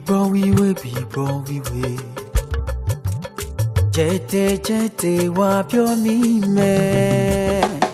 boy we Jete wa pyo mi me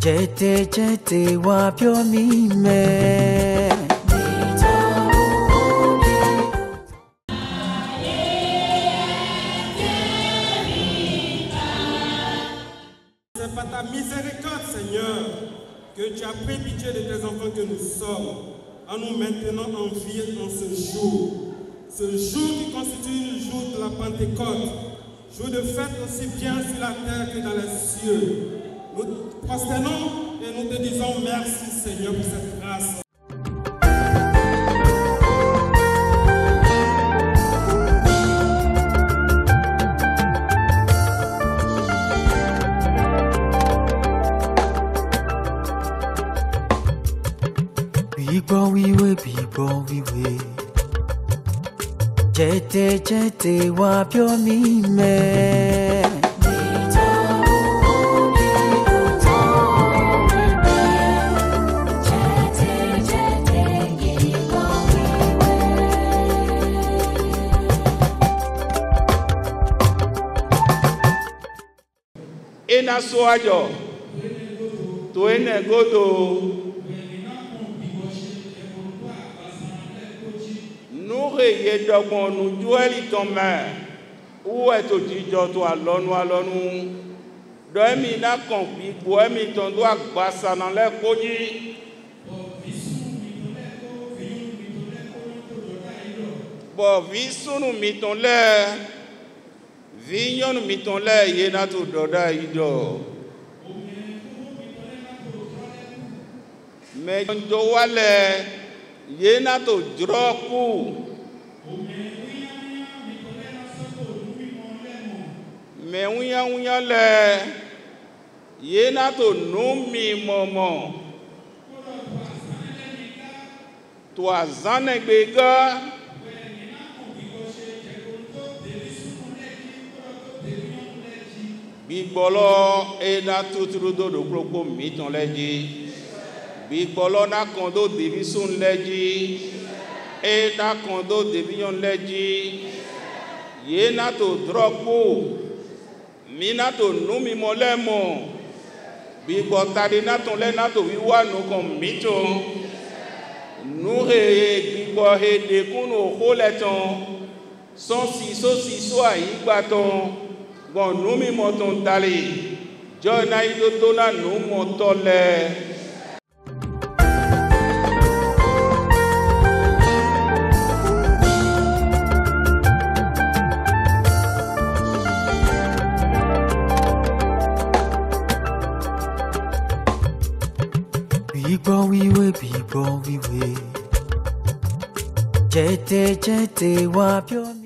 Jete wa pyo mi me C'est par ta miséricorde, Seigneur, que tu as pris pitié de tes enfants que nous sommes, en nous maintenant en vie en ce jour qui constitue le jour de la Pentecôte, jour de fête aussi bien sur la terre que dans les cieux. Nous prosternons et nous te disons merci, Seigneur, pour cette grâce. We Jete wa pyo mi me Ena soajo to ene godo Nouré ye dogbon nu jueli ton mère ou est au dijo to alonu do emi na kon bi bo emi ton do agbasa na le koji bo vi sunu mi ton le vi nyonu mi ton le ye na to doda ido me ndo wale ye na to droku me unya le ye na to numi momo to azane gbega bigbolo e na tuturu do gbogbo mi ton leji Bigbolo na kondo division leji e na kondo division leji ye na to dropu mi na to numi molemo bigbo tadi na to le na to wiwa no kon mito nu he bigbo he de kunu holeton so ayigbaton gon numi moton dali jo na ido to na nu motole we Jete wa pyo mi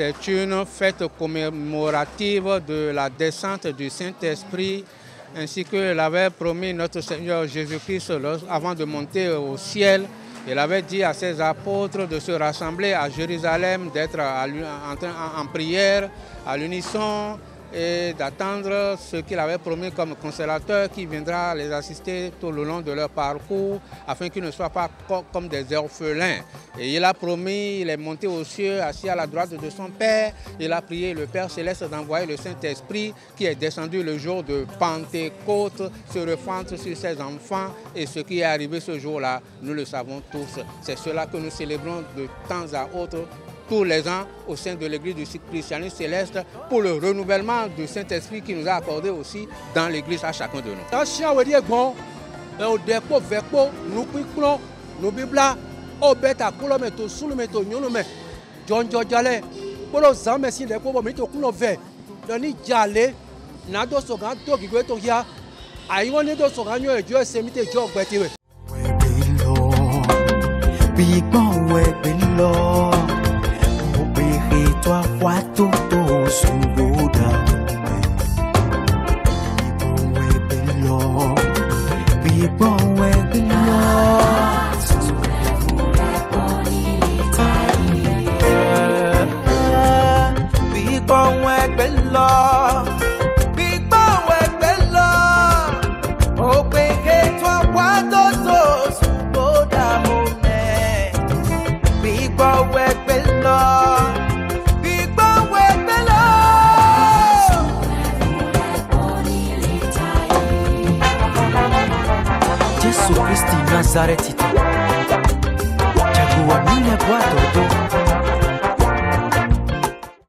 C'est une fête commémorative de la descente du Saint-Esprit, ainsi que l'avait promis notre Seigneur Jésus-Christ avant de monter au ciel. Il avait dit à ses apôtres de se rassembler à Jérusalem, d'être en prière, à l'unisson, et d'attendre ce qu'il avait promis comme consolateur qui viendra les assister tout le long de leur parcours afin qu'ils ne soient pas comme des orphelins. Et il a promis, il est monté aux cieux, assis à la droite de son Père. Il a prié le Père Céleste d'envoyer le Saint-Esprit qui est descendu le jour de Pentecôte, se refente sur ses enfants. Et ce qui est arrivé ce jour-là, nous le savons tous. C'est cela que nous célébrons de temps à autre, tous les ans au sein de l'église du christianisme céleste pour le renouvellement du Saint-Esprit qui nous a accordé aussi dans l'église à chacun de nous.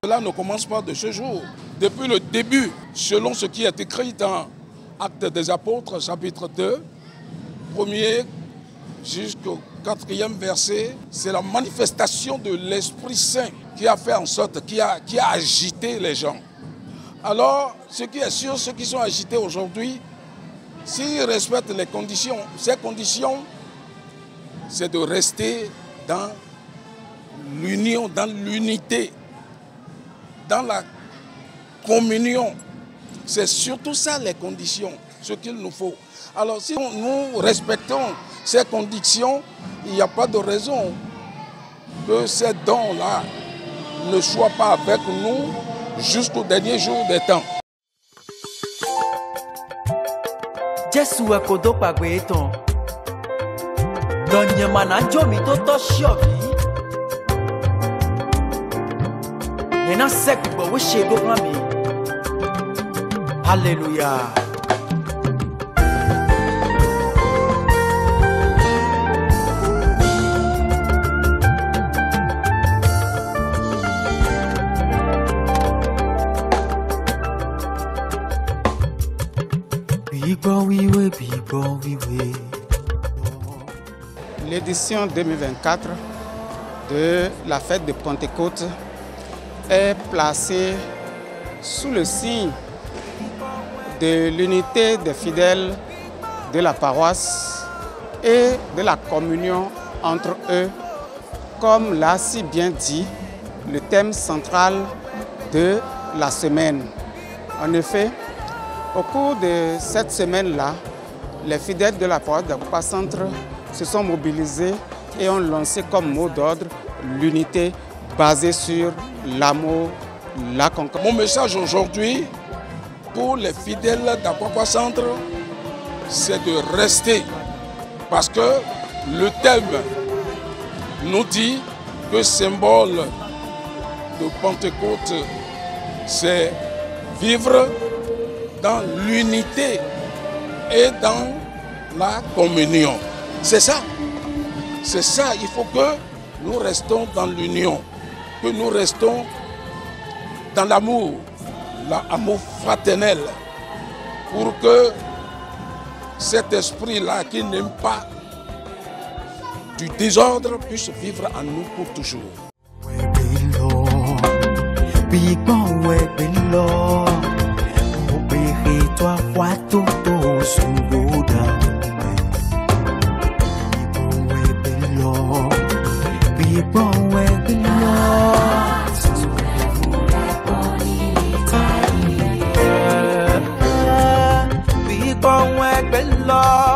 Cela ne commence pas de ce jour. Depuis le début, selon ce qui est écrit dans Actes des Apôtres, chapitre 2, 1er jusqu'au 4e verset, c'est la manifestation de l'Esprit Saint qui a fait en sorte, qui a agité les gens. Alors, ce qui est sûr, ceux qui sont agités aujourd'hui, s'ils respectent les conditions, ces conditions, c'est de rester dans l'union, dans l'unité, dans la communion. C'est surtout ça les conditions, ce qu'il nous faut. Alors si nous respectons ces conditions, il n'y a pas de raison que ces dons-là ne soient pas avec nous jusqu'au dernier jour des temps. Jesu ekodo pagbe eton Donyema na jomi to to shobi Nena sekbo we shego plami Hallelujah. L'édition 2024 de la fête de Pentecôte est placée sous le signe de l'unité des fidèles de la paroisse et de la communion entre eux, comme l'a si bien dit le thème central de la semaine. En effet, au cours de cette semaine-là, les fidèles de la paroisse d'Akupa Centre se sont mobilisés et ont lancé comme mot d'ordre l'unité basée sur l'amour, la concorde. Mon message aujourd'hui pour les fidèles d'Akupa Centre, c'est de rester, parce que le thème nous dit que le symbole de Pentecôte, c'est vivre dans l'unité et dans la communion. C'est ça. C'est ça. Il faut que nous restons dans l'union, que nous restons dans l'amour, l'amour fraternel, pour que cet esprit-là qui n'aime pas du désordre puisse vivre en nous pour toujours. Lord.